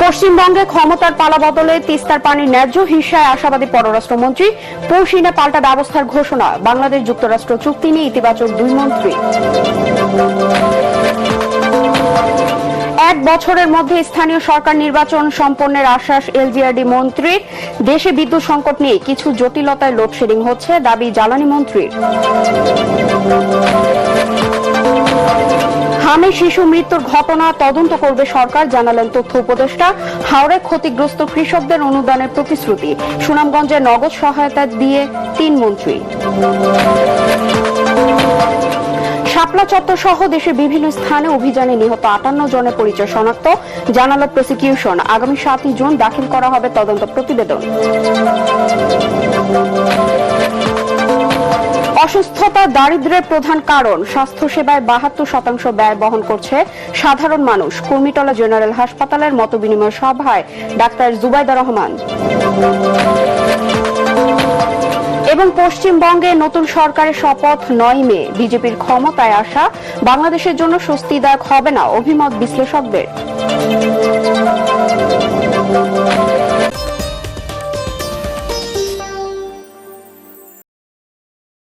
পশ্চিমবঙ্গে ক্ষমতার পালাবদলে তিস্তার পানির ন্যায্য হিস্যায় আশাবাদী পররাষ্ট্রমন্ত্রী। পৌষিনে পাল্টা ব্যবস্থার ঘোষণা। বাংলাদেশ যুক্তরাষ্ট্র চুক্তি নিয়ে ইতিবাচক দুই মন্ত্রী। 1 বছরের মধ্যে স্থানীয় সরকার নির্বাচন সম্পন্নের আশ্বাস এলজিআরডি মন্ত্রীর। দেশে বিদ্যুৎ সংকট নিয়ে কিছু জটিলতায় লোডশেডিং হচ্ছে, দাবি জ্বালানি মন্ত্রীর। হামে শিশু মৃত্যুর ঘটনা তদন্ত করবে সরকার, জানালেন তথ্য উপদেষ্টা। হাওড়ায় ক্ষতিগ্রস্ত কৃষকদের অনুদানের প্রতিশ্রুতি। সুনামগঞ্জে নগদ সহায়তা দিয়ে 3 মন্ত্রী। শাপলা চত্বর সহ দেশের বিভিন্ন স্থানে অভিযানে নিহত 58 জনের পরিচয় শনাক্ত, জানালো প্রসিকিউশন। আগামী 7 জুন দাখিল করা হবে তদন্ত প্রতিবেদন। অসুস্থতা দারিদ্র্যের প্রধান কারণ। স্বাস্থ্যসেবায় 72% ব্যয় বহন করছে সাধারণ মানুষ। কুর্মিটোলা জেনারেল হাসপাতালের মতবিনিময় সভায় ডাক্তার জুবাইদা রহমান। এবং পশ্চিমবঙ্গে নতুন সরকারের শপথ 9 মে। বিজেপির ক্ষমতায় আসা বাংলাদেশের জন্য স্বস্তিদায়ক হবে না, অভিমত বিশ্লেষকদের।